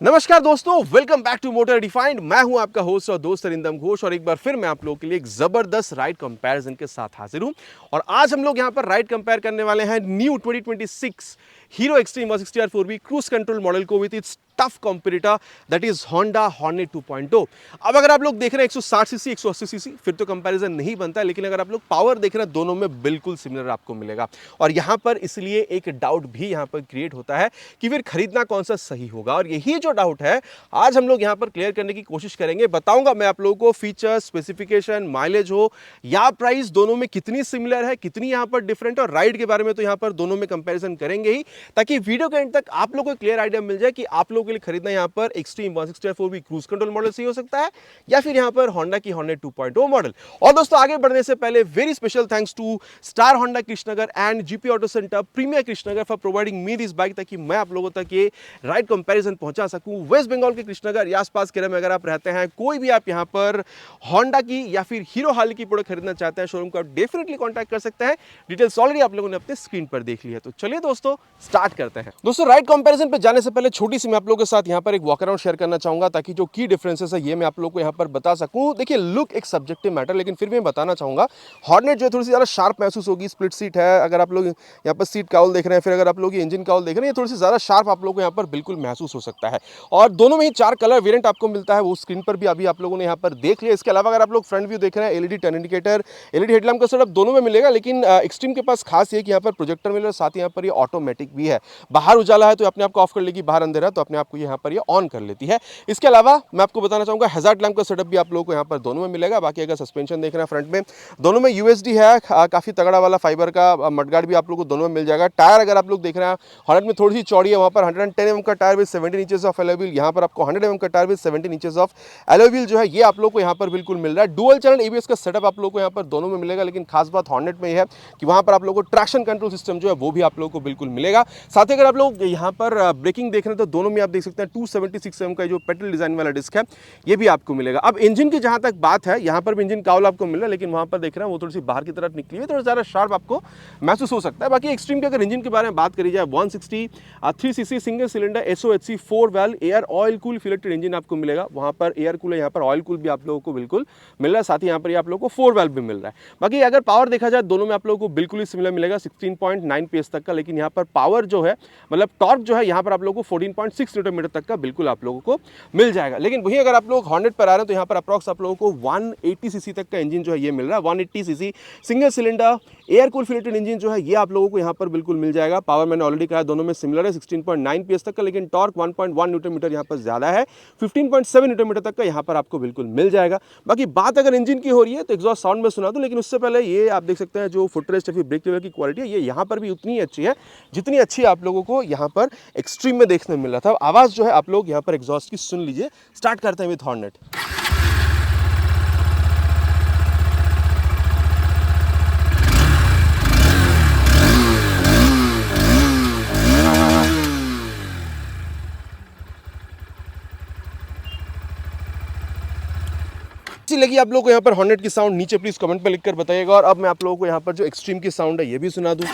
नमस्कार दोस्तों, welcome back to motor defined. मैं हूं आपका होस्ट और दोस्त अरिंदम घोष और एक बार फिर मैं आप लोगों के लिए एक जबरदस्त राइड कंपैरिजन के साथ हाजिर हूं। और आज हम लोग यहां पर राइड कंपेयर करने वाले हैं new 2026 Hero Xtreme 160 R4V cruise control model को with its tough competitor that is Honda Hornet 2.0। अब अगर आप लोग देख रहे हैं 160 सीसी 180 सीसी फिर तो कंपैरिजन नहीं बनता, लेकिन अगर आप लोग पावर देख रहे हैं दोनों में बिल्कुल सिमिलर आपको मिलेगा। और यहां पर इसलिए एक डाउट भी यहां पर क्रिएट होता है कि फिर खरीदना कौन सा सही होगा, और यही जो डाउट है आज हम लोग यहां पर क्लियर करने की कोशिश करेंगे। बताऊंगा मैं आप लोगों को फीचर्स, स्पेसिफिकेशन, माइलेज हो या प्राइस, दोनों में कितनी सिमिलर है, कितनी यहां पर डिफरेंट, और राइड के बारे में तो यहां पर दोनों में कंपैरिजन करेंगे ही, ताकि वीडियो के एंड तक आप लोगों को क्लियर आइडिया मिल जाए कि आप लोगों के लिए खरीदना यहां पर extreme 160 R4V cruise control model सही हो सकता है या फिर यहां पर होंडा की हॉर्नेट 2.0 मॉडल। और दोस्तों आगे बढ़ने से पहले very special thanks to Star Honda Krishnanagar and GP Auto Centre Premier Krishnanagar for providing me this bike, ताकि मैं आप लोगों तक ये राइड कंपैरिजन पहुंचा सकूं। वेस्ट बंगाल के कृष्णनगर या आसपास के में अगर आप रहते हैं, कोई भी आप यहां पर होंडा की या फिर हीरो हाल की प्रोडक्ट खरीदना चाहते हैं, शोरूम को आप डेफिनेटली कांटेक्ट कर सकते हैं। डिटेल्स ऑलरेडी आप लोगों ने अपने स्क्रीन पर देख ली है। तो चलिए दोस्तों स्टार्ट करते हैं। दोस्तों राइड कंपैरिजन पे जाने से पहले छोटी सी मैं आप लोगों के साथ यहां पर एक वॉक अराउंड शेयर करना चाहूंगा, ताकि जो की डिफरेंसेस है ये मैं आप लोगों को यहां पर बता सकूं। देखिए लुक एक सब्जेक्टिव मैटर, लेकिन फिर भी मैं बताना चाहूंगा हॉर्नेट जो है थोड़ी सी ज्यादा शार्प महसूस होगी। स्प्लिट सीट है, अगर आप लोग यहां पर सीट काउल देख रहे हैं, फिर अगर आप लोग इंजन काउल देख रहे हैं, ये थोड़ी सी ज्यादा शार्प आप लोगों को यहां पर बिल्कुल महसूस हो सकता है। और दोनों में ही 4 कलर वेरिएंट आपको मिलता है, वो स्क्रीन पर भी अभी आप लोगों ने यहां पर देख लिया। इसके अलावा अगर आप लोग फ्रंट व्यू देख रहे हैं, LED turn indicator, LED headlamp का सेटअप दोनों में मिलेगा, लेकिन एक्सट्रीम के पास खास ये कि यहां पर प्रोजेक्टर मिलेगा, साथ ही यहां पर ये ऑटोमेटिक भी है। बाहर उजाला है तो अपने आप को ऑफ कर लेगी, बाहर अंधेरा तो अपने आप को यहां पर ये ऑन कर लेती है। इसके अलावा मैं आपको बताना चाहूंगा हैजार्ड लैम्प का सेटअप भी आप लोगों को यहां पर दोनों में मिलेगा। बाकी अगर सस्पेंशन देख रहे हैं फ्रंट में, दोनों में यूएसडी है, काफी तगड़ा वाला फाइबर का मडगार्ड भी आप लोगों को दोनों में मिल जाएगा। टायर अगर आप लोग देख रहे हैं, हॉर्नेट में थोड़ी सी चौड़ी है, वहां पर 110 mm का tyre with 17 inches of alloy wheel, यहां पर आपको 100 mm का tyre with 17 inches of alloy wheel जो है ये आप लोग को यहां पर बिल्कुल मिल रहा है। डुअल चैनल एबीएस का सेटअप आप लोग को यहां पर दोनों में मिलेगा, लेकिन खास बात हॉर्नेट में यह है कि वहां पर आप लोगों को ट्रैक्शन कंट्रोल सिस्टम जो है वो भी आप लोगों को बिल्कुल मिलेगा। साथ ही अगर आप लोग यहां पर ब्रेकिंग देख रहे हैं तो दोनों में आप देख सकते हैं 276 mm का जो पेडल डिजाइन वाला डिस्क है ये भी आपको मिलेगा। अब इंजन की जहां तक बात है, यहां पर भी इंजन काउल आपको मिल रहा है, लेकिन वहां पर देख रहे हैं वो थोड़ी सी बाहर की तरफ निकली है, थोड़ा ज्यादा शार्प आपको महसूस हो सकता है। बाकी एक्सट्रीम के अगर इंजन के बारे में बात करी जाए, 163 CC single cylinder SOHC 4 valve air oil cool filleted engine आपको मिलेगा। वहां पर एयर कूल है, यहाँ पर ऑयल कूल भी आप लोगों को बिल्कुल मिल रहा है। साथ ही यहाँ पर आप लोगों को 4 वाल्व भी मिल रहा है। बाकी अगर पावर देखा जाए, दोनों में आप लोगों को बिल्कुल ही सिमिलर मिलेगा 16.9 PS तक का, लेकिन यहाँ पर पावर जो है मतलब टॉर्क जो है यहाँ पर आप लोगों को 14.6 न्यूटन तक का बिल्कुल आप लोगों को मिल जाएगा। लेकिन वही अगर आप लोग हॉर्नेट पर आ रहे हैं तो यहाँ पर अप्रॉक्स आप लोगों को 180 सीसी तक का इंजन जो है ये मिल रहा है। 180 CC single cylinder air cool filleted engine जो है ये आप लोगों को यहाँ पर बिल्कुल मिल जाएगा। पावर मैंने ऑलरेडी कहा दोनों में सिमिलर है 16.9 PS तक का, लेकिन टॉर्क 1.1 न्यूटन मीटर यहाँ पर ज्यादा है, 15.7 न्यूटन मीटर तक का यहाँ पर आपको बिल्कुल मिल जाएगा। बाकी बात अगर इंजन की हो रही है तो एग्जॉस्ट साउंड में सुना दूं, लेकिन उससे पहले ये आप देख सकते हैं जो फुटरेस्ट या ब्रेक लेवल की क्वालिटी है ये यहाँ पर भी उतनी ही अच्छी है जितनी अच्छी आप लोगों को यहाँ पर एक्सट्रीम में देखने मिल रहा था। आवाज जो है आप लोग यहाँ पर एग्जॉस्ट की सुन लीजिए। स्टार्ट करते हैं विद हॉर्नेट। लगी आप लोगों को यहाँ पर हॉर्नेट की साउंड, नीचे प्लीज कमेंट पे लिखकर बताइएगा। और अब मैं आप लोगों को यहाँ पर जो एक्सट्रीम की साउंड है ये भी सुना दूं।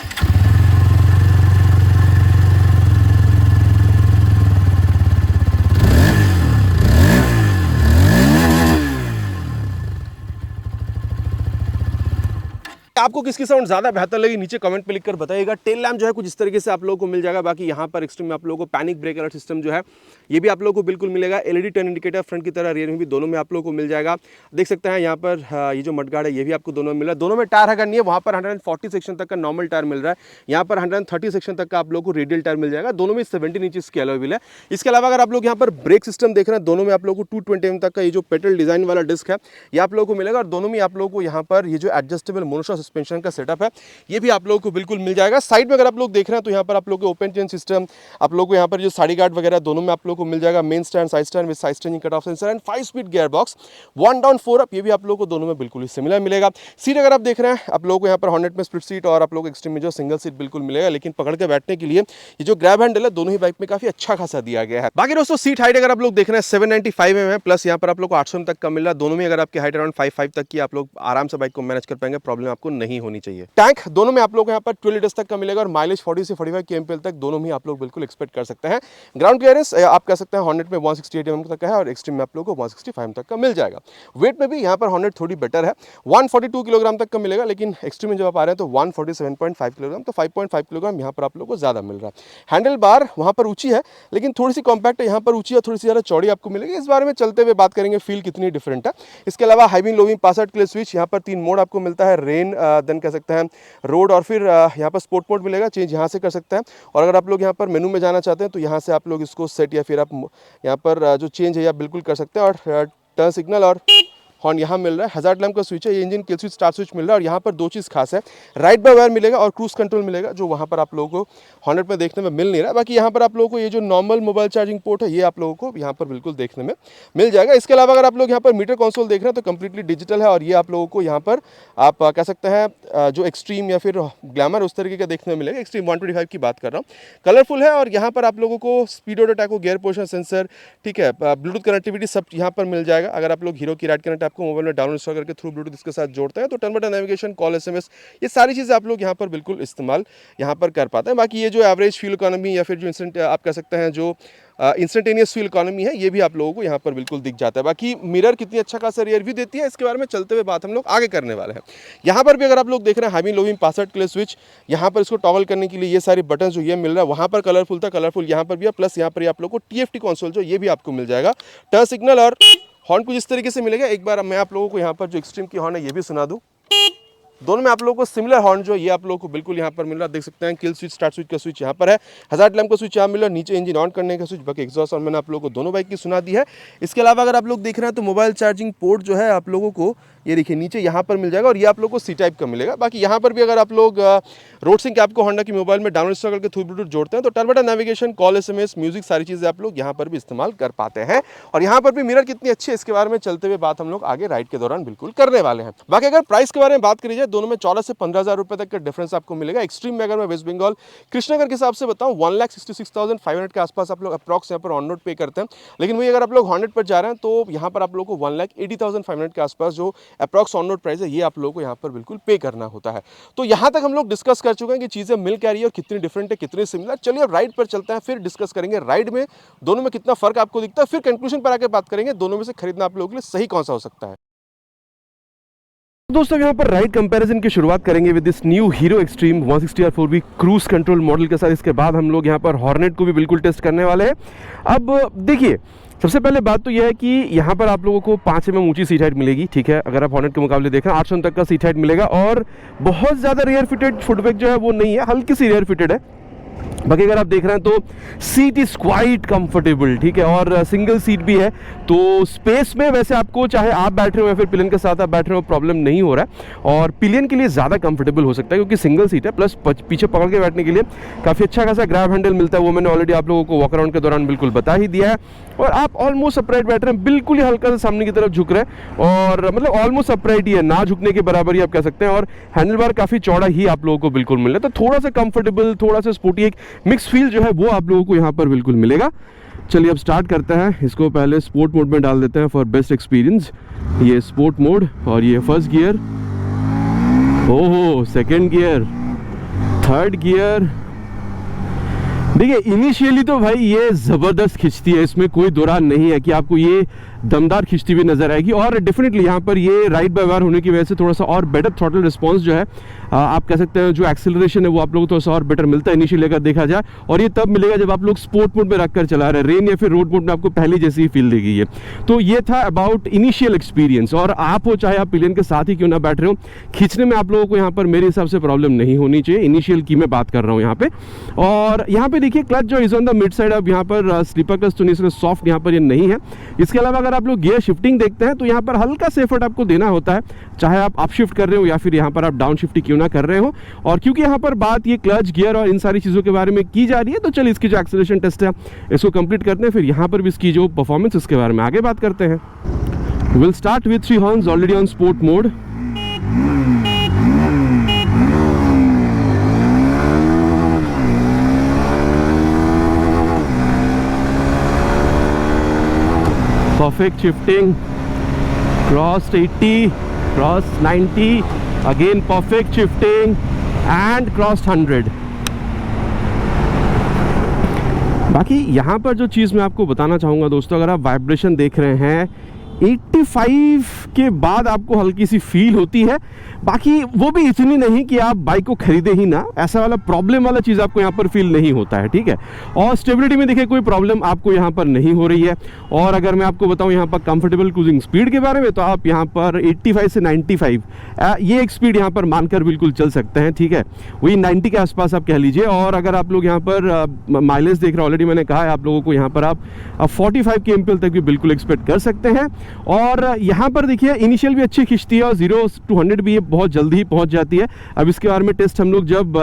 आपको किसकी साउंड ज्यादा बेहतर लगी नीचे कमेंट पे लिखकर बताइएगा। टेल लैम्प जो है कुछ इस तरीके से आप लोगों को मिल जाएगा। बाकी यहाँ पर एक्सट्रीम में आप लोगों को पैनिक ब्रेक अलर्ट सिस्टम जो है ये भी आप लोगों को बिल्कुल मिलेगा। एलईडी टर्न इंडिकेटर फ्रंट की तरह, रियर में भी दोनों में आप लोगों को मिल जाएगा। देख सकते हैं यहाँ पर ये जो मडगार्ड है ये भी आपको दोनों में मिल रहा है। दोनों में टायर अगर नहीं है, वहाँ पर 140 सेक्शन तक का नॉर्मल टायर मिल रहा है, यहाँ पर 130 सेक्शन तक का आप लोगों को रेडियल टायर मिल जाएगा। दोनों में 17 इंचेस की अलॉय व्हील है। इसके अलावा अगर आप लोग यहाँ पर ब्रेक सिस्टम देख रहे हैं, दोनों में आप लोगों को 220 mm तक का ये जो पेडल डिजाइन वाला डिस्क है ये आप लोगों को मिलेगा। और दोनों में आप लोगों को यहाँ पर ये जो एडजस्टेबल मोनोशॉक सस्पेंशन का सेटअप है ये भी आप लोगों को बिल्कुल मिल जाएगा। साइड में अगर आप लोग देख रहे हैं तो यहाँ पर आप लोगों को ओपन चेन सिस्टम, आप लोगों को यहाँ पर जो साड़ी गार्ड वगैरह दोनों में आप लोगों को मिल जाएगा। Main stand, side stand with side standing cut off sensor and 5 speed gear box, 1 down 4 up, ये भी आप लोगों को दोनों में बिल्कुल ही सिमिलर मिलेगा। सीट अगर आप देख रहे हैं, आप लोगों को यहाँ पर हॉर्नेट में स्प्लिट सीट और आप लोग एक्सट्रीम में जो सिंगल सीट बिल्कुल मिलेगा, लेकिन पकड़ के बैठने के लिए ये जो ग्रैब हैंडल है दोनों ही बाइक में काफी अच्छा खासा दिया गया है। बाकी दोस्तों सीट हाइट अगर आप लोग देख रहे हैं 795 mm है, प्लस यहाँ पर आप लोग को 800 तक का मिल रहा है। दोनों में अगर आपकी हाइट अराउंड 5'5" तक की आप लोग आराम से बाइक को मैनेज कर पाएंगे, प्रॉब्लम आपको नहीं होनी चाहिए। टैंक दोनों में आप लोग यहाँ पर 12 लीटर्स तक का मिलेगा और माइलेज 40 से 45 kmpl तक दोनों में आप लोग बिल्कुल एक्सपेक्ट कर सकते हैं। ग्राउंड क्लियरेंस आप कह सकते हैं हॉर्नेट में 168 mm तक का है और एक्सट्रीम में आप लोग को 165 तक का मिल जाएगा। वेट में भी यहाँ पर हॉर्नेट थोड़ी बेटर है, 142 किलोग्राम तक का मिलेगा, लेकिन एक्सट्रीम में जब आप आ रहे हैं तो 147.5 किलोग्राम, तो 5.5 किलोग्राम यहाँ पर आप लोग को ज़्यादा मिल रहा है। हैंडल बार वहाँ पर ऊँची है लेकिन थोड़ी सी कॉम्पैक्ट है, यहाँ पर ऊँची और थोड़ी सी ज़्यादा चौड़ी आपको मिलेगी। इस बारे में चलते हुए बात करेंगे फील कितनी डिफरेंट है। इसके अलावा high beam low beam pass out के लिए स्विच, यहाँ पर 3 मोड आपको मिलता है, रेन देन कह सकते हैं रोड और फिर यहाँ पर स्पोर्ट मोड मिलेगा, चेंज यहाँ से कर सकते हैं। और अगर आप लोग यहाँ पर मेनू में जाना चाहते हैं तो यहाँ से आप लोग इसको सेट या फिर आप यहाँ पर जो चेंज है आप बिल्कुल कर सकते हैं। और टर्न सिग्नल और हॉर्न यहाँ मिल रहा है, हजार्ड लैम्प का स्विच है, ये engine kill switch start switch मिल रहा है। और यहाँ पर 2 चीज़ खास है, राइट बाय वायर मिलेगा और क्रूज कंट्रोल मिलेगा, जो वहाँ पर आप लोगों को हॉर्नेट में देखने में मिल नहीं रहा। बाकी यहाँ पर आप लोगों को ये जो नॉर्मल मोबाइल चार्जिंग पोर्ट है ये आप लोगों को यहाँ पर बिल्कुल देखने में मिल जाएगा। इसके अलावा अगर आप लोग यहाँ पर मीटर कंसोल देख रहे हैं तो कम्प्लीटली डिजिटल है और ये आप लोगों को यहाँ पर आप कह सकते हैं जो एक्सट्रीम या फिर ग्लैमर उस तरीके का देखने में मिलेगा। एक्सट्रीम 125 की बात कर रहा हूँ, कलरफुल है और यहाँ पर आप लोगों को speed auto taco, gear position sensor, ठीक है, ब्लूटूथ कनेक्टिविटी सब यहाँ पर मिल जाएगा। अगर आप लोग हीरो की राइड कनेक्ट आपको मोबाइल में डाउनलोड करके थ्रू ब्लूटूथ इसके साथ जोड़ते हैं तो turn by turn navigation, call, SMS, ये सारी चीज़ें आप लोग यहाँ पर बिल्कुल इस्तेमाल यहाँ पर कर पाते हैं। बाकी ये जो एवरेज फ्यूल इकोनॉमी या फिर जो इंस्टेंट आप कह सकते हैं जो इंस्टेंटेनियस फ्यूल इकोनॉमी है ये भी आप लोगों को यहाँ पर बिल्कुल दिख जाता है। बाकी मिरर कितनी अच्छा खासा रियर व्यू देती है इसके बारे में चलते हुए बात हम लोग आगे करने वाले हैं। यहाँ पर भी अगर आप लोग देख रहे हैं high beam low beam pass out के लिए स्विच, यहाँ पर इसको टॉगल करने के लिए ये सारे बटन जो ये मिल रहा है, वहाँ पर कलरफुल था, कलरफुल यहाँ पर भी है, प्लस यहाँ पर आप लोग को TFT कंसोल जो ये भी आपको मिल जाएगा। टर्न सिग्नल और हॉर्न कुछ इस तरीके से मिलेगा। एक बार मैं आप लोगों को यहाँ पर जो एक्सट्रीम की हॉर्न है ये भी सुना दूँ। दोनों में आप लोगों को सिमिलर हॉर्न जो ये आप लोगों को बिल्कुल यहाँ पर मिल रहा है, देख सकते हैं किल स्विच स्टार्ट स्विच का स्विच यहाँ पर है, हजार्ड लैम्प का स्विच यहाँ मिल रहा है, नीचे इंजन ऑन करने का स्विच, बाकी एग्जॉस्ट और मैंने आप लोगों को दोनों बाइक की सुना दी है। इसके अलावा अगर आप लोग देख रहे हैं तो मोबाइल चार्जिंग पोर्ट जो है आप लोगों को ये देखिए नीचे यहाँ पर मिल जाएगा और ये आप लोग को C टाइप का मिलेगा। बाकी यहाँ पर भी अगर आप लोग रोड सिंक ऐप को होंडा की मोबाइल में डाउनलोड इंस्टॉल करके थ्रू ब्लूटूथ जोड़ते हैं तो turn by turn navigation, call, SMS, music सारी चीज़ें आप लोग यहाँ पर भी इस्तेमाल कर पाते हैं। और यहाँ पर भी मिरर कितनी अच्छी है इसके बारे में चलते हुए बात हम लोग आगे राइड के दौरान बिल्कुल करने वाले हैं। बाकी अगर प्राइस के बारे में बात करी जाए, दोनों में 14 से 15,000 रुपये तक का डिफरेंस आपको मिलेगा। एक्सट्रीम में अगर मैं वेस्ट बंगाल कृष्णनगर के हिसाब से बताऊँ 1,66,500 के आसपास आप लोग अप्रॉक्स यहाँ पर ऑन रोड पे करते हैं, लेकिन वही अगर आप लोग हॉर्नेट पर जा रहे हैं तो यहाँ पर आप लोग को 1,80,500 के आसपास जो अप्रॉक्स ऑन रोड प्राइस है ये आप लोगों को यहाँ पर बिल्कुल पे करना होता है। तो यहाँ तक हम लोग डिस्कस कर चुके हैं कि चीज़ें मिल क्या रही है और कितनी डिफरेंट है, कितनी सिमिलर। चलिए अब राइड पर चलते हैं, फिर डिस्कस करेंगे राइड में दोनों में कितना फर्क आपको दिखता है, फिर कंक्लूजन पर आकर बात करेंगे दोनों में से खरीदना आप लोगों के लिए सही कौन सा हो सकता है। दोस्तों यहाँ पर राइड कंपैरिजन की शुरुआत करेंगे with this new hero Xtreme 160 R4V cruise control model के साथ। इसके बाद हम लोग यहाँ पर हॉर्नेट को भी बिल्कुल टेस्ट करने वाले हैं। अब देखिए, सबसे पहले बात तो यह है कि यहाँ पर आप लोगों को 5 mm ऊंची सीट हाइट मिलेगी, ठीक है। अगर आप हॉर्नेट के मुकाबले देखें 8 mm तक का सीट हाइट मिलेगा और बहुत ज़्यादा रेयर फिटेड फुटबैक जो है वो नहीं है, हल्की सी रेयर फिटेड है। बाकी अगर आप देख रहे हैं तो सीट इज़ क्वाइट कंफर्टेबल, ठीक है, और सिंगल सीट भी है तो स्पेस में वैसे आपको चाहे आप बैठ रहे हो या फिर पिलियन के साथ आप बैठ रहे हो प्रॉब्लम नहीं हो रहा है। और पिलियन के लिए ज़्यादा कंफर्टेबल हो सकता है क्योंकि सिंगल सीट है, प्लस पीछे पकड़ के बैठने के लिए काफ़ी अच्छा खासा ग्रैब हैंडल मिलता है, वो मैंने ऑलरेडी आप लोगों को वॉक अराउंड के दौरान बिल्कुल बता ही दिया है। और आप ऑलमोस्ट अपराइट बैठ रहे हैं, बिल्कुल ही हल्का सा सामने की तरफ झुक रहे हैं और मतलब ऑलमोस्ट अपराइट ही है, ना झुकने के बराबर ही आप कह सकते हैं। और हैंडल बार काफ़ी चौड़ा ही आप लोगों को बिल्कुल मिल रहा है, तो थोड़ा सा कंफर्टेबल, थोड़ा सा स्पोर्टी, एक मिक्स फील जो है वो आप लोगों को यहाँ पर बिल्कुल मिलेगा। चलिए अब स्टार्ट करते हैं, इसको पहले स्पोर्ट मोड में डाल देते हैं फॉर बेस्ट एक्सपीरियंस। ये स्पोर्ट मोड और ये फर्स्ट गियर, ओहो सेकंड गियर, थर्ड गियर। देखिए इनिशियली तो भाई ये ज़बरदस्त खिंचती है, इसमें कोई दो राय नहीं है कि आपको ये दमदार खिंचती हुई नजर आएगी। और डेफिनेटली यहाँ पर ये राइड बाय वायर होने की वजह से थोड़ा सा और बेटर थ्रॉटल रिस्पांस जो है आप कह सकते हैं, जो एक्सेलरेशन है वो आप लोगों को थोड़ा सा और बेटर मिलता है इनिशियली अगर देखा जाए। और ये तब मिलेगा जब आप लोग स्पोर्ट मोड में रखकर चला रहे हैं, रेन या फिर रोड मोड में आपको पहले जैसी ही फील देगी ये। तो ये था अबाउट इनिशियल एक्सपीरियंस। और आप हो चाहे आप पिलियन के साथ ही क्यों ना बैठ रहे हो, खींचने में आप लोगों को यहाँ पर मेरे हिसाब से प्रॉब्लम नहीं होनी चाहिए। इनिशियल की मैं बात कर रहा हूँ यहाँ पे। और यहाँ पे देखिए क्लच जो is on the mid side, अब यहाँ पर स्लीपर क्लच तो नहीं, इसलिए सॉफ्ट यहाँ पर ये नहीं है। इसके अलावा अगर आप लोग गियर शिफ्टिंग देखते हैं तो यहाँ पर हल्का से एफर्ट आपको देना होता है, चाहे आप अप शिफ्ट कर रहे हो या फिर यहाँ पर आप डाउन शिफ्ट क्यों ना कर रहे हो। और क्योंकि यहाँ पर बात ये क्लच, गियर और इन सारी चीज़ों के बारे में की जा रही है तो चलिए इसकी जो एक्सेलरेशन टेस्ट है इसको कंप्लीट करते हैं, फिर यहाँ पर भी इसकी जो परफॉर्मेंस इसके बारे में आगे बात करते हैं। Will start with 3 horns already on sport mode. Perfect shifting, cross 80, cross 90, again perfect shifting and cross 100। बाकी यहाँ पर जो चीज़ मैं आपको बताना चाहूँगा दोस्तों, अगर आप वाइब्रेशन देख रहे हैं 85 के बाद आपको हल्की सी फील होती है, बाकी वो भी इतनी नहीं कि आप बाइक को खरीदे ही ना, ऐसा वाला प्रॉब्लम वाला चीज़ आपको यहाँ पर फील नहीं होता है, ठीक है। और स्टेबिलिटी में देखिए कोई प्रॉब्लम आपको यहाँ पर नहीं हो रही है। और अगर मैं आपको बताऊँ यहाँ पर कंफर्टेबल क्रूजिंग स्पीड के बारे में, तो आप यहाँ पर 85 से 95 ये एक स्पीड यहाँ पर मानकर बिल्कुल चल सकते हैं, ठीक है। वही 90 के आसपास आप कह लीजिए। और अगर आप लोग यहाँ पर माइलेज देख रहे हैं, ऑलरेडी मैंने कहा है आप लोगों को, यहाँ पर आप 45 kmpl तक भी बिल्कुल एक्सपेक्ट कर सकते हैं। और यहाँ पर देखिए इनिशियल भी अच्छी खिंचती है और 0 to 100 भी ये बहुत जल्दी ही पहुँच जाती है। अब इसके बारे में टेस्ट हम लोग जब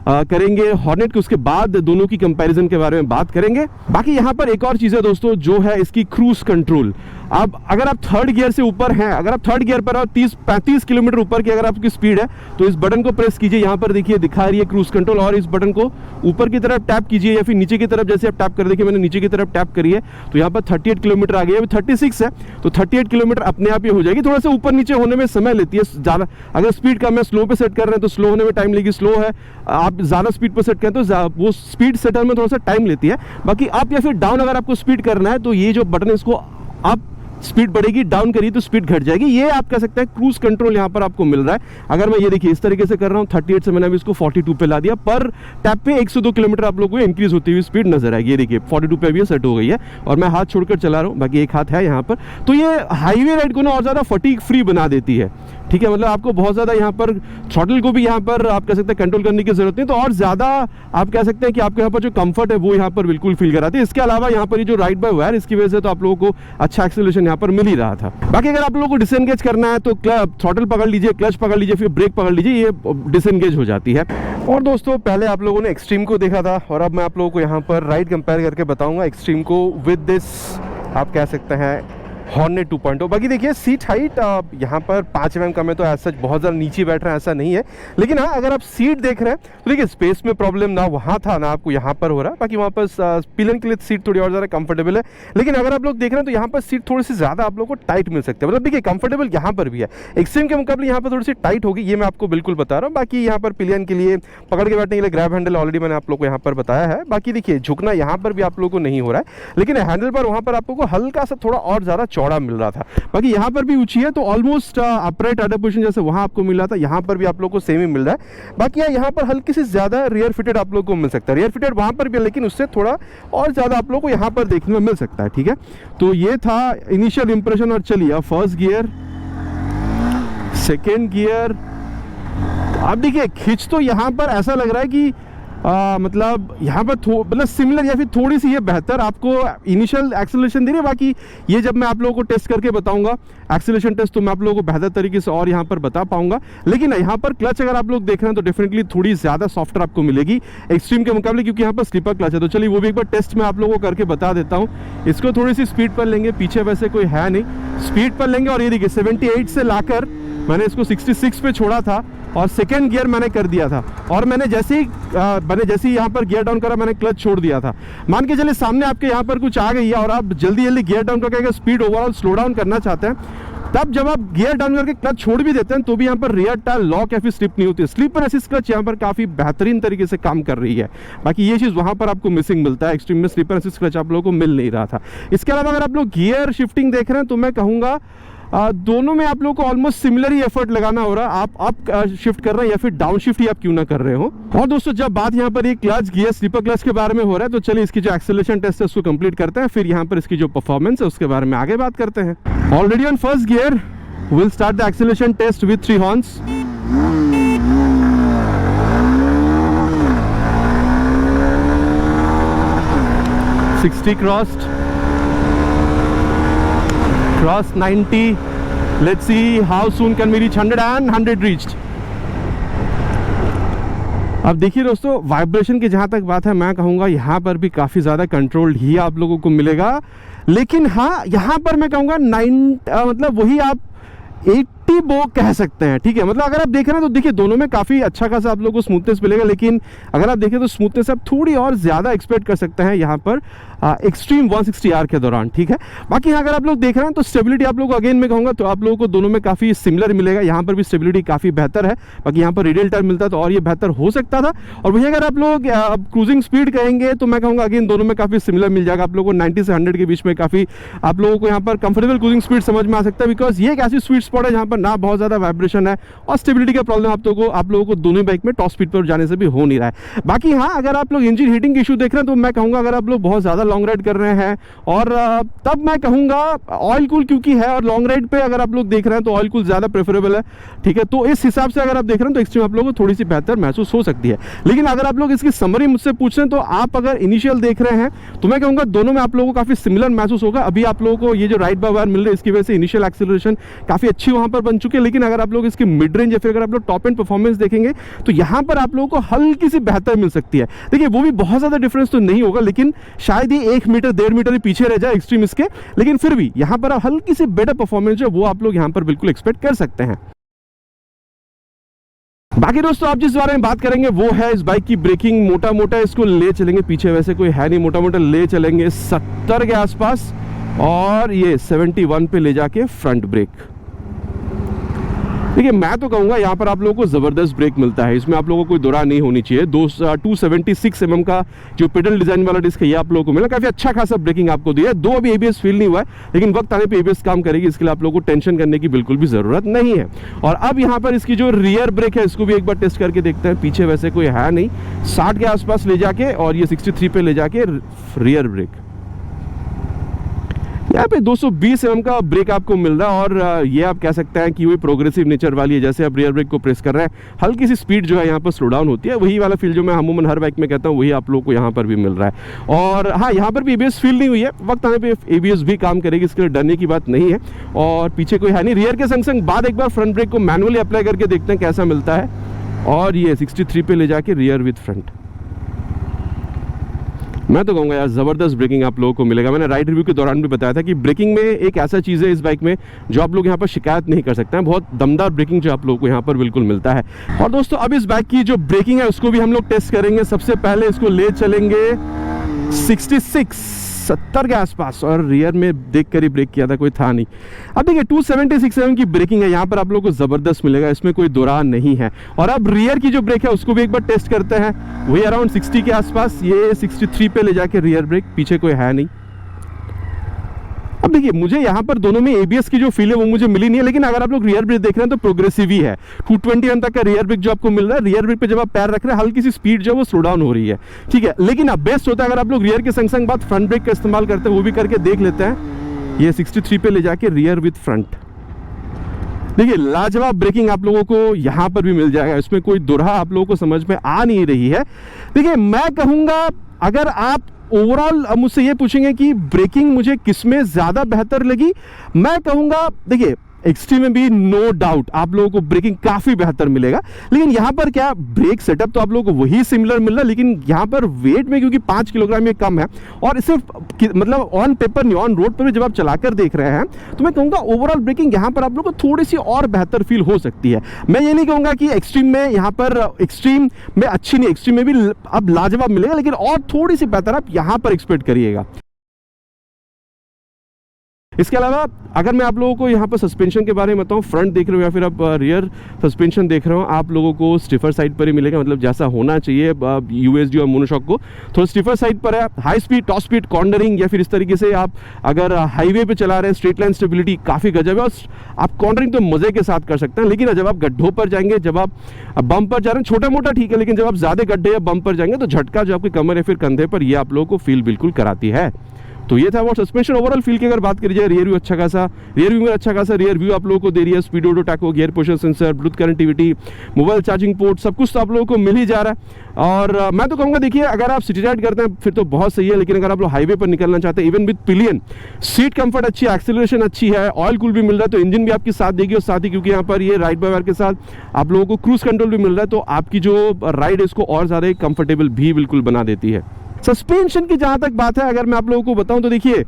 करेंगे हॉर्नेट के, उसके बाद दोनों की कंपैरिजन के बारे में बात करेंगे। बाकी यहाँ पर एक और चीज़ है दोस्तों, जो है इसकी क्रूज कंट्रोल। अब अगर आप थर्ड गियर से ऊपर हैं, अगर आप थर्ड गियर पर और 30-35 किलोमीटर ऊपर की अगर आपकी स्पीड है, तो इस बटन को प्रेस कीजिए। यहाँ पर देखिए दिखा रही है क्रूज कंट्रोल, और इस बटन को ऊपर की तरफ टैप कीजिए या फिर नीचे की तरफ, जैसे आप टैप कर, देखिए मैंने नीचे की तरफ टैप करी है, तो यहाँ पर 38 किलोमीटर आ गई है। अभी 36 है, तो 38 किलोमीटर अपने आप ही हो जाएगी। थोड़ा सा ऊपर नीचे होने में समय लेती है ज़्यादा। अगर स्पीड कम है, स्लो पे सेट कर रहे हैं, तो स्लो होने में टाइम लेगी। स्लो है, आप ज़्यादा स्पीड पर सेट करें तो वो स्पीड सेटर में थोड़ा सा टाइम लेती है। बाकी अप या फिर डाउन अगर आपको स्पीड करना है, तो ये जो बटन है इसको अप स्पीड बढ़ेगी, डाउन करिए तो स्पीड घट जाएगी। ये आप कह सकते हैं क्रूज कंट्रोल यहाँ पर आपको मिल रहा है। अगर मैं ये देखिए इस तरीके से कर रहा हूँ, 38 से मैंने अभी इसको 42 पे ला दिया। पर टैप पे 1 से 2 किलोमीटर आप लोगों को इंक्रीज होती हुई स्पीड नजर आएगी। ये देखिए 42 पे अभी सेट हो गई है और मैं हाथ छोड़कर चला रहा हूँ, बाकी एक हाथ है यहाँ पर। तो ये हाईवे राइड को ना और ज़्यादा फटीग फ्री बना देती है, ठीक है। मतलब आपको बहुत ज़्यादा यहाँ पर थ्रॉटल को भी यहाँ पर आप कह सकते हैं कंट्रोल करने की जरूरत नहीं, तो और ज़्यादा आप कह सकते हैं कि आपको यहाँ पर जो कंफर्ट है वो यहाँ पर बिल्कुल फील कराती है। इसके अलावा यहाँ पर ये जो राइड बाय वायर, इसकी वजह से तो आप लोगों को अच्छा एक्सेलरेशन यहाँ पर मिल ही रहा था। बाकी अगर आप लोगों को डिसएंगेज करना है, तो थ्रॉटल पकड़ लीजिए, क्लच पकड़ लीजिए, फिर ब्रेक पकड़ लीजिए, ये डिसएंगेज हो जाती है। और दोस्तों पहले आप लोगों ने एक्सट्रीम को देखा था, और अब मैं आप लोगों को यहाँ पर राइड कंपेयर करके बताऊंगा एक्सट्रीम को विद दिस आप कह सकते हैं हॉर्नेट 2.0। बाकी देखिए सीट हाइट यहाँ पर 5 mm कम है, तो ऐसा बहुत ज़्यादा नीचे बैठ रहे हैं ऐसा नहीं है। लेकिन हाँ, अगर आप सीट देख रहे हैं तो देखिए स्पेस में प्रॉब्लम ना वहाँ था ना आपको यहाँ पर हो रहा है। बाकी वहाँ पर पिलन के लिए सीट थोड़ी और ज़्यादा कंफर्टेबल है। लेकिन अगर आप लोग देख रहे हैं तो यहाँ पर सीट थोड़ी सी ज़्यादा आप लोग को टाइट मिल सकती है। मतलब देखिए कंफर्टेबल यहाँ पर भी है, एक्सट्रीम के मुकाबले यहाँ पर थोड़ी सी टाइट होगी, ये मैं आपको बिल्कुल बता रहा हूँ। बाकी यहाँ पर पिलियन के लिए पकड़ के बैठने के लिए ग्रैब हैंडल ऑलरेडी मैंने आप लोग को यहाँ पर बताया है। बाकी देखिए झुकना यहाँ पर भी आप लोग को नहीं हो रहा है, लेकिन हैंडल पर वहाँ पर आप लोग को हल्का सा थोड़ा और ज़्यादा चौड़ा मिल रहा था। बाकी यहाँ पर भी ऊंची है, तो ऑलमोस्ट अपराइट अडर पोजीशन जैसे वहाँ आपको मिल रहा था, यहाँ पर भी आप लोग को सेम ही मिल रहा है। बाकी यहाँ पर हल्की सी ज़्यादा रियर फिटेड आप लोग को मिल सकता है, रियर फिटेड वहाँ पर भी है, लेकिन उससे थोड़ा और ज़्यादा आप लोग को यहाँ पर देखने में मिल सकता है, ठीक है। तो ये था इनिशियल इंप्रेशन। और चलिए फर्स्ट गियर, सेकेंड गियर, अब देखिए खिंच तो यहाँ पर ऐसा लग रहा है कि मतलब यहाँ पर मतलब सिमिलर या फिर थोड़ी सी ये बेहतर आपको इनिशियल एक्सेलरेशन दे रही है। बाकी ये जब मैं आप लोगों को टेस्ट करके बताऊंगा एक्सेलरेशन टेस्ट, तो मैं आप लोगों को बेहतर तरीके से और यहाँ पर बता पाऊंगा। लेकिन यहाँ पर क्लच अगर आप लोग देख रहे हैं तो डेफिनेटली थोड़ी ज़्यादा सॉफ्टर आपको मिलेगी एक्सट्रीम के मुकाबले, क्योंकि यहाँ पर स्लीपर क्लच है। तो चलिए वो भी एक बार टेस्ट में आप लोगों को करके बता देता हूँ। इसको थोड़ी सी स्पीड पर लेंगे, पीछे वैसे कोई है नहीं, स्पीड पर लेंगे और ये देखिए 78 से लाकर मैंने इसको 66 पे छोड़ा था और सेकेंड गियर मैंने कर दिया था। और मैंने जैसे ही यहाँ पर गियर डाउन करा मैंने क्लच छोड़ दिया था। मान के चलिए सामने आपके यहाँ पर कुछ आ गई है और आप जल्दी जल्दी गियर डाउन करके अगर स्पीड ओवरऑल स्लो डाउन करना चाहते हैं, तब जब आप गियर डाउन करके क्लच छोड़ भी देते हैं तो भी यहाँ पर रियर टायर लॉक या फिर स्लिप नहीं होती है। स्लीपर असिस्ट क्लच यहाँ पर काफ़ी बेहतरीन तरीके से काम कर रही है। बाकी ये चीज़ वहाँ पर आपको मिसिंग मिलता है, एक्सट्रीम में स्लीपर असिस्ट क्लच आप लोगों को मिल नहीं रहा था। इसके अलावा अगर आप लोग गियर शिफ्टिंग देख रहे हैं तो मैं कहूँगा दोनों में आप लोगों को ऑलमोस्ट सिमिलर ही एफर्ट लगाना हो रहा है। आप अप शिफ्ट कर रहे हैं या फिर डाउन शिफ्ट ही आप क्यों ना कर रहे हो। और दोस्तों जब बात यहाँ पर ये क्लच गियर स्लीपर क्लच के बारे में हो रहा है, तो चलिए इसकी जो एक्सेलरेशन टेस्ट है उसको कंप्लीट करते हैं, फिर यहाँ पर इसकी जो परफॉर्मेंस है उसके बारे में आगे बात करते हैं। Already on first gear will start the acceleration test with 3 horns. Cross 90. Let's see how soon can we reach 100 and 100 reached. अब देखिए दोस्तों वाइब्रेशन की जहाँ तक बात है, मैं कहूँगा यहाँ पर भी काफ़ी ज़्यादा कंट्रोल्ड ही आप लोगों को मिलेगा। लेकिन हाँ यहाँ पर मैं कहूँगा मतलब वही आप 80 वो कह सकते हैं, ठीक है। मतलब अगर आप देख रहे हैं तो देखिए दोनों में काफ़ी अच्छा खासा आप लोगों को स्मूथनेस मिलेगा, लेकिन अगर आप देखें तो स्मूथनेस आप थोड़ी और ज़्यादा एक्सपेक्ट कर सकते हैं यहाँ पर एक्सट्रीम 160R के दौरान, ठीक है। बाकी अगर आप लोग देख रहे हैं तो स्टेबिलिटी आप लोग को अगेन मैं कहूँगा तो आप लोगों को दोनों में काफ़ी सिमिलर मिलेगा। यहाँ पर भी स्टेबिलिटी काफ़ी बेहतर है, बाकी यहाँ पर रेडियल टर्न मिलता तो और ये बेहतर हो सकता था। और वहीं अगर आप लोग क्रूजिंग स्पीड कहेंगे तो मैं कहूँगा अगेन दोनों में काफ़ी सिमिलर मिल जाएगा। आप लोगों को 90 से 100 के बीच में काफ़ी आप लोगों को यहाँ पर कंफर्टेबल क्रूजिंग स्पीड समझ में आ सकता है, बिकॉज ये एक ऐसी स्वीट स्पॉट है जहाँ पर ना बहुत ज़्यादा वाइब्रेशन है और स्टेबिलिटी का प्रॉब्लम आप लोगों को दोनों बाइक में टॉप स्पीड पर जाने से भी हो नहीं रहा है। बाकी हाँ, अगर आप लोग इंजन हीटिंग इशू देख रहे हैं तो मैं कहूँगा अगर आप लोग बहुत ज़्यादा लॉन्ग राइड कर रहे हैं और तब मैं कहूँगा ऑयल कूल क्योंकि है, और लॉन्ग राइड पे अगर आप लोग देख रहे हैं तो ऑयल कूल ज़्यादा प्रेफरेबल है, ठीक है। तो इस हिसाब से अगर आप देख रहे हैं तो एक्सट्रीम आप लोगों को थोड़ी सी बेहतर महसूस हो सकती है। लेकिन अगर आप लोग इसकी समरी मुझसे पूछ रहे हैं तो आप अगर इनिशियल देख रहे हैं तो मैं कहूँगा दोनों में आप लोगों को काफ़ी सिमिलर महसूस होगा। अभी आप लोगों को ये जो राइड बाय वायर मिल रही है इसकी वजह से इनिशियल एक्सेलरेशन काफ़ी अच्छी वहाँ पर बन चुकी है। लेकिन अगर आप लोग इसकी मिड रेंज या फिर अगर आप लोग टॉप एंड परफॉर्मेंस देखेंगे तो यहाँ पर आप लोगों को हल्की सी बेहतर मिल सकती है। देखिए वो भी बहुत ज़्यादा डिफरेंस तो नहीं होगा, लेकिन शायद ही 1 मीटर 1.5 मीटर ही पीछे रह जाए एक्सट्रीम इसके, लेकिन फिर भी यहाँ पर आप हल्की सी बेटर परफॉर्मेंस जो वो आप लोग यहाँ पर बिल्कुल एक्सपेक्ट कर सकते हैं। बाकी दोस्तों आप जिस बारे में बात करेंगे वो है इस बाइक की ब्रेकिंग। मोटा मोटा इसको ले चलेंगे, पीछे वैसे कोई है नहीं, मोटा मोटा ले चलेंगे 70 के आसपास और ये 71 पे ले जाके फ्रंट ब्रेक। देखिए मैं तो कहूँगा यहाँ पर आप लोगों को ज़बरदस्त ब्रेक मिलता है, इसमें आप लोगों को कोई दौरा नहीं होनी चाहिए। 276 mm का जो पेडल डिज़ाइन वाला डिस्क है ये आप लोगों को मिला, काफ़ी अच्छा खासा ब्रेकिंग आपको दिया है। दो अभी ABS फील नहीं हुआ है, लेकिन वक्त आने पे ABS काम करेगी, इसके लिए आप लोगों को टेंशन करने की बिल्कुल भी ज़रूरत नहीं है। और अब यहाँ पर इसकी जो रियर ब्रेक है इसको भी एक बार टेस्ट करके देखते हैं। पीछे वैसे कोई है नहीं, 60 के आसपास ले जाके और ये 63 पे ले जाके रियर ब्रेक। यहाँ पे 220 mm का ब्रेक आपको मिल रहा है और ये आप कह सकते हैं कि वो प्रोग्रेसिव नेचर वाली है। जैसे आप रियर ब्रेक को प्रेस कर रहे हैं हल्की सी स्पीड जो है यहाँ पर स्लो डाउन होती है, वही वाला फील जो मैं अमूमन हर बाइक में कहता हूँ वही आप लोग को यहाँ पर भी मिल रहा है। और हाँ, यहाँ पर भी ABS फील नहीं हुई है, वक्त आने पे ABS भी काम करेगी, इसके लिए डरने की बात नहीं है। और पीछे कोई है नहीं, रियर के संग संग बाद एक बार फ्रंट ब्रेक को मैनुअली अप्लाई करके देखते हैं कैसा मिलता है। और ये 63 पे ले जाके रियर विथ फ्रंट। मैं तो कहूँगा यार ज़बरदस्त ब्रेकिंग आप लोगों को मिलेगा। मैंने राइड रिव्यू के दौरान भी बताया था कि ब्रेकिंग में एक ऐसा चीज़ है इस बाइक में जो आप लोग यहाँ पर शिकायत नहीं कर सकते हैं, बहुत दमदार ब्रेकिंग जो आप लोगों को यहाँ पर बिल्कुल मिलता है। और दोस्तों अब इस बाइक की जो ब्रेकिंग है उसको भी हम लोग टेस्ट करेंगे। सबसे पहले इसको ले चलेंगे 70 के आसपास और रियर में देख कर ही ब्रेक किया था, कोई था नहीं। अब देखिए 276 mm की ब्रेकिंग है, यहाँ पर आप लोगों को ज़बरदस्त मिलेगा, इसमें कोई दौरान नहीं है। और अब रियर की जो ब्रेक है उसको भी एक बार टेस्ट करते हैं, वही अराउंड 60 के आसपास, ये 63 पे ले जाके रियर ब्रेक, पीछे कोई है नहीं। अब देखिए मुझे यहाँ पर दोनों में ABS की जो फील है वो मुझे मिली नहीं है, लेकिन अगर आप लोग रियर ब्रेक देख रहे हैं तो प्रोग्रेसिव ही है। 220 तक का रियर ब्रेक जो आपको मिल रहा है, रियर ब्रेक पे जब आप पैर रख रहे हैं हल्की सी स्पीड जो है वो स्लो डाउन हो रही है, ठीक है। लेकिन अब बेस्ट होता है अगर आप लोग रियर के संग संग बाद फ्रंट ब्रेक का इस्तेमाल करते हैं, वो भी करके देख लेते हैं। ये 63 पे ले जाके रियर विथ फ्रंट। देखिए लाजवाब ब्रेकिंग आप लोगों को यहाँ पर भी मिल जाएगा, इसमें कोई दुरहा आप लोगों को समझ में आ नहीं रही है। देखिए मैं कहूँगा अगर आप ओवरऑल मुझसे ये पूछेंगे कि ब्रेकिंग मुझे किसमें ज़्यादा बेहतर लगी, मैं कहूँगा देखिए एक्सट्रीम में भी नो डाउट आप लोगों को ब्रेकिंग काफ़ी बेहतर मिलेगा। लेकिन यहाँ पर क्या ब्रेक सेटअप तो आप लोगों को वही सिमिलर मिल रहा है, लेकिन यहाँ पर वेट में क्योंकि 5 किलोग्राम ये कम है और सिर्फ मतलब ऑन पेपर नहीं ऑन रोड पर भी जब आप चलाकर देख रहे हैं तो मैं कहूँगा ओवरऑल ब्रेकिंग यहाँ पर आप लोगों को थोड़ी सी और बेहतर फील हो सकती है। मैं ये नहीं कहूँगा कि एक्सट्रीम में यहाँ पर एक्सट्रीम में अच्छी नहीं, एक्सट्रीम में भी अब लाजवाब मिलेगा, लेकिन और थोड़ी सी बेहतर आप यहाँ पर एक्सपेक्ट करिएगा। इसके अलावा अगर मैं आप लोगों को यहाँ पर सस्पेंशन के बारे में बताऊँ, फ्रंट देख रहे हो या फिर आप रियर सस्पेंशन देख रहे हो, आप लोगों को स्टिफर साइड पर ही मिलेगा, मतलब जैसा होना चाहिए USD और मोनोशॉक को थोड़ा स्टिफर साइड पर है। High speed, top speed, cornering या फिर इस तरीके से आप अगर हाईवे पे चला रहे हैं, स्ट्रेट लाइन स्टेबिलिटी काफ़ी गजब है और आप कॉर्नरिंग तो मज़े के साथ कर सकते हैं। लेकिन जब आप गड्ढों पर जाएंगे, जब आप बम पर जा रहे हैं, छोटा मोटा ठीक है, लेकिन जब आप ज़्यादा गड्ढे या बम पर जाएंगे तो झटका जो आपकी कमर या फिर कंधे पर ये आप लोगों को फील बिल्कुल कराती है। तो ये था वो सस्पेंशन। ओवरऑल फील की अगर बात करी जाए, रियर व्यू अच्छा खासा, रियर व्यू में अच्छा खासा रियर व्यू आप लोगों को दे रही है। Speed auto taco, gear position sensor, Bluetooth connectivity, mobile charging port, सब कुछ तो आप लोगों को मिल ही जा रहा है। और मैं तो कहूँगा देखिए अगर आप सिटी राइड करते हैं फिर तो बहुत सही है, लेकिन अगर आप लोग हाईवे पर निकलना चाहते हैं even with pillion, seat comfort अच्छी है, एक्सेलरेशन अच्छी है, ऑयल कूल भी मिल रहा है, तो इंजन भी आपकी साथ देगी। और साथ ही क्योंकि यहाँ पर ये राइड बाय वायर के साथ आप लोगों को क्रूज कंट्रोल भी मिल रहा है, तो आपकी जो राइड है इसको और ज़्यादा कंफर्टेबल भी बिल्कुल बना देती है। सस्पेंशन की जहां तक बात है, अगर मैं आप लोगों को बताऊं तो देखिए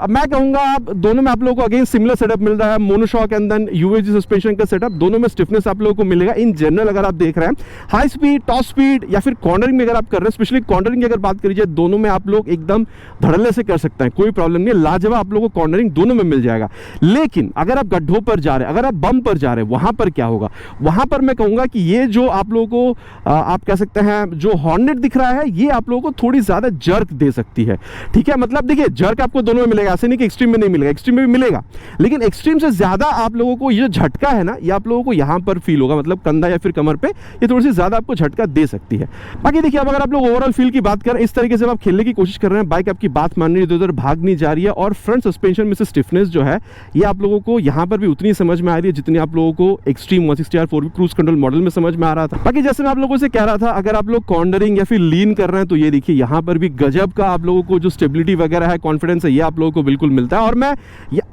मैं कहूंगा दोनों में आप लोगों को अगेन सिमिलर सेटअप मिल रहा है, मोनोशॉक एंड देन यूएजी सस्पेंशन का सेटअप, दोनों में स्टिफनेस आप लोगों को मिलेगा इन जनरल। अगर आप देख रहे हैं हाई स्पीड, टॉप स्पीड या फिर कॉर्नरिंग में अगर आप कर रहे हैं, स्पेशली कॉर्नरिंग की अगर बात करी जाए, दोनों में आप लोग एकदम धड़ल्ले से कर सकते हैं, कोई प्रॉब्लम नहीं है, लाजवाब आप लोगों को कॉर्नरिंग दोनों में मिल जाएगा। लेकिन अगर आप गड्ढों पर जा रहे हैं, अगर आप बम पर जा रहे हैं, वहां पर क्या होगा, वहां पर मैं कहूंगा कि ये जो आप लोगों को आप कह सकते हैं जो हॉर्नेट दिख रहा है, ये आप लोगों को थोड़ी ज्यादा जर्क दे सकती है, ठीक है। मतलब देखिए जर्क आपको दोनों में मिलेगा, ऐसे नहीं कि एक्सट्रीम में नहीं मिलेगा, एक्सट्रीम में भी मिलेगा, लेकिन एक्सट्रीम से ज्यादा आप लोगों को ये झटका है ना, ये आप लोगों को यहां पर फील होगा, मतलब कंधा या फिर कमर पे ये थोड़ी सी ज्यादा आपको झटका दे सकती है। बाकी देखिए अब अगर आप लोग ओवरऑल फील की बात करें, इस तरीके से आप खेलने की कोशिश कर रहे हैं, बाइक आपकी बात मान रही है, इधर भाग नहीं जा रही है, और फ्रंट सस्पेंशन में से स्टिफनेस जो है ये आप लोगों को यहां पर भी उतनी समझ में आ रही है जितनी आप लोगों को extreme 160R 4V cruise control model में समझ में आ रहा था। बाकी जैसे मैं आप लोगों से कह रहा था, अगर आप लोग कॉर्नरिंग या फिर लीन कर रहे हैं तो ये देखिए यहां पर भी गजब का आप लोगों को जो स्टेबिलिटी वगैरह है, कॉन्फिडेंस है, ये आप लोगों को बिल्कुल मिलता है। और मैं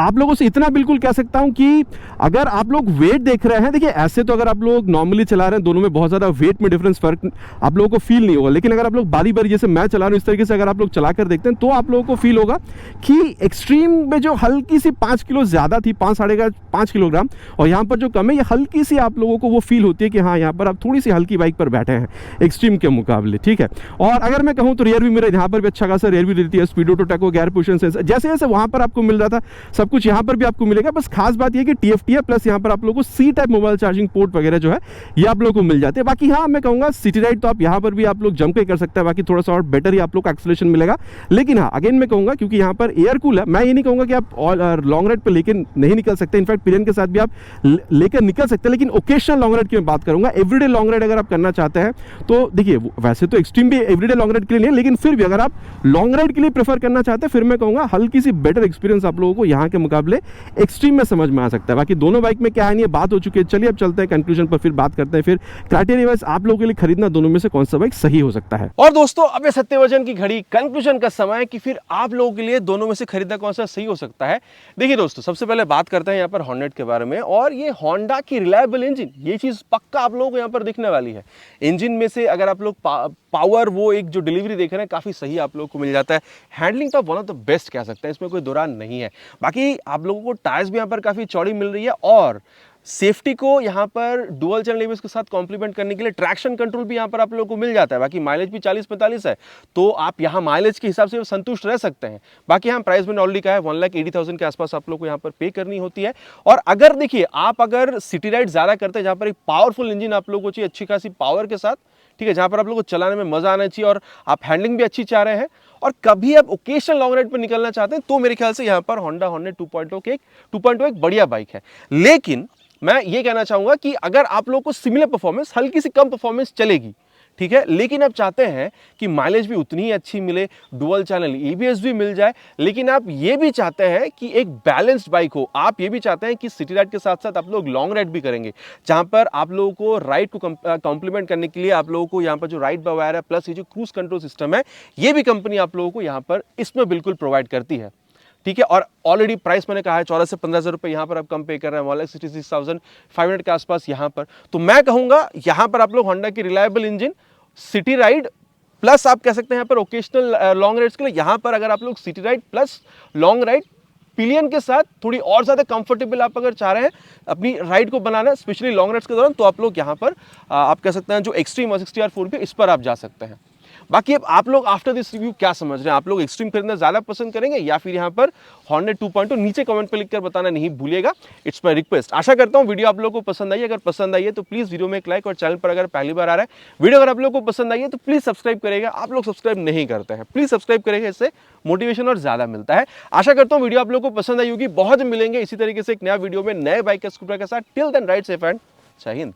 आप लोगों से इतना बिल्कुल कह सकता हूं कि अगर आप लोग वेट देख रहे हैं, देखिए ऐसे तो अगर आप लोग नॉर्मली चला रहे हैं, दोनों में बहुत ज्यादा वेट में डिफरेंस फर्क आप लोगों को फील नहीं होगा, लेकिन अगर आप लोग बारी बारी जैसे मैं चला रहा हूं इस तरीके से अगर आप लोग चलाकर देखते हैं तो आप लोगों को फील होगा कि एक्सट्रीम में जो हल्की सी 5 किलो ज्यादा थी, 5 किलोग्राम, और यहां पर जो कम है, ये हल्की सी आप लोगों को वो फील होती है कि हाँ यहां पर आप थोड़ी सी हल्की बाइक पर बैठे हैं एक्सट्रीम के मुकाबले, ठीक है। और अगर मैं कहूं तो रियर भी मेरा यहां पर भी अच्छा खासा रियर भी देती है, speedo to tacho, gear position sensor, जैसे जैसे वहां पर आपको मिल रहा था सब कुछ यहां पर भी आपको मिलेगा। बस खास बात यह कि TFT है, प्लस यहां पर आप लोगों को C type mobile charging port वगैरह जो है ये आप लोगों को मिल जाते हैं। बाकी हाँ मैं कहूंगा सिटी राइड तो आप यहां पर भी आप लोग जम के कर सकते हैं, बाकी थोड़ा सा और बेटर ही आप लोग का एक्सेलरेशन मिलेगा। लेकिन हाँ अगेन मैं कहूंगा क्योंकि यहां पर एयर कूल है, मैं ये नहीं कहूंगा कि आप लॉन्ग राइड पे लेके नहीं निकल सकते, इनफैक्ट पिलियन के साथ भी आप लेकर निकल सकते हैं, लेकिन ओकेशनल लॉन्ग राइड की मैं बात करूंगा। एवरीडे लॉन्ग राइड अगर आप करना चाहते हैं तो देखिए वैसे तो एक्सट्रीम भी एवरीडे लॉन्ग राइड के लिए नहीं है, लेकिन फिर भी अगर आप लॉन्ग राइड के लिए प्रेफर करना चाहते हैं, फिर मैं कहूंगा हल्की सी बेटर एक्सपीरियंस आप लोगों को यहाँ के मुकाबले एक्सट्रीम में समझ में आ सकता है। बाकी दोनों बाइक में क्या है नहीं, बात हो चुकी है, चलिए अब चलते हैं कंक्लूजन पर, फिर बात करते हैं फिर क्राइटेरिया वाइज आप लोगों के लिए खरीदना दोनों में से कौन सा बाइक सही हो सकता है। और दोस्तों अब ये सत्यवचन की घड़ी कंक्लूजन का समय है कि फिर आप लोगों के लिए दोनों में से खरीदना कौन सा सही हो सकता है। देखिए दोस्तों सबसे पहले बात करते हैं यहाँ पर हॉर्नेट के बारे में, और ये होंडा की रिलायबल इंजन, ये चीज पक्का आप लोगों को यहाँ पर दिखने वाली है। इंजन में से अगर आप लोग पावर वो एक जो डिलीवरी देख रहे हैं काफी सही आप लोगों को मिल जाता है। हैंडलिंग तो वन ऑफ द बेस्ट कह सकते हैं, इसमें कोई दौरान नहीं है। बाकी आप लोगों को टायर्स भी यहाँ पर काफी चौड़ी मिल रही है, और सेफ्टी को यहाँ पर डुअल चैनल एबीएस के साथ कॉम्प्लीमेंट करने के लिए ट्रैक्शन कंट्रोल भी यहाँ पर आप लोगों को मिल जाता है। बाकी माइलेज भी 40-45 है, तो आप यहाँ माइलेज के हिसाब से संतुष्ट रह सकते हैं। बाकी यहाँ प्राइस मैंने ऑलरेडी कहा है 1,80,000 के आसपास आप लोग को यहाँ पर पे करनी होती है। और अगर देखिए आप अगर सिटी राइड ज्यादा करते हैं, जहाँ पर एक पावरफुल इंजन आप लोगों को चाहिए अच्छी खासी पावर के साथ, ठीक है, जहां पर आप लोगों को चलाने में मजा आना चाहिए और आप हैंडलिंग भी अच्छी चाह रहे हैं, और कभी आप ओकेशनल लॉन्ग राइड पर निकलना चाहते हैं, तो मेरे ख्याल से यहां पर होंडा हॉर्नेट 2.0 एक बढ़िया बाइक है। लेकिन मैं ये कहना चाहूंगा कि अगर आप लोगों को सिमिलर परफॉर्मेंस, हल्की सी कम परफॉर्मेंस चलेगी, ठीक है, लेकिन आप चाहते हैं कि माइलेज भी उतनी ही अच्छी मिले, डुअल चैनल एबीएस भी मिल जाए, लेकिन आप ये भी चाहते हैं कि एक बैलेंस्ड बाइक हो, आप ये भी चाहते हैं कि सिटी राइड के साथ साथ आप लोग लॉन्ग राइड भी करेंगे, जहां पर आप लोगों को राइड को कॉम्प्लीमेंट करने के लिए आप लोगों को यहाँ पर जो राइड वायर है, प्लस ये जो क्रूज कंट्रोल सिस्टम है, ये भी कंपनी आप लोगों को यहाँ पर इसमें बिल्कुल प्रोवाइड करती है, ठीक है। और ऑलरेडी प्राइस मैंने कहा है 14 से 15,000 रुपए यहाँ पर आप कम पे कर रहे हैं, 1,66,500 के आसपास यहाँ पर। तो मैं कहूंगा यहाँ पर आप लोग होंडा की reliable engine, city ride plus आप कह सकते हैं यहाँ पर ओकेशनल लॉन्ग राइड्स के लिए, यहाँ पर अगर आप लोग city ride plus long ride pillion के साथ थोड़ी और ज्यादा कंफर्टेबल आप अगर चाह रहे हैं अपनी राइड को बनाना, स्पेशली लॉन्ग राइड्स के दौरान, तो आप लोग यहाँ पर आप कह सकते हैं जो एक्सट्रीम 160R 4V इस पर आप जा सकते हैं। बाकी अब आप लोग आफ्टर दिस रिव्यू क्या समझ रहे हैं, आप लोग एक्सट्रीम खरीदना ज्यादा पसंद करेंगे या फिर यहाँ पर हॉर्नेट 2.0, नीचे कमेंट पे लिखकर बताना नहीं भूलिएगा, इट्स माय रिक्वेस्ट। आशा करता हूँ वीडियो आप लोगों को पसंद आई है, अगर पसंद आई है तो प्लीज वीडियो में एक लाइक, और चैनल पर अगर पहली बार आ रहा है वीडियो अगर आप लोगों को पसंद आई है तो प्लीज सब्सक्राइब करेगा। आप लोग सब्सक्राइब नहीं करते हैं, प्लीज सब्सक्राइब करेगा, इससे मोटिवेशन और ज्यादा मिलता है। आशा करता हूँ वीडियो आप लोगों को पसंद आई होगी। बहुत मिलेंगे इसी तरीके से एक नया वीडियो में नए बाइक के स्कूटर के साथ। Till then ride safe and जय हिंद।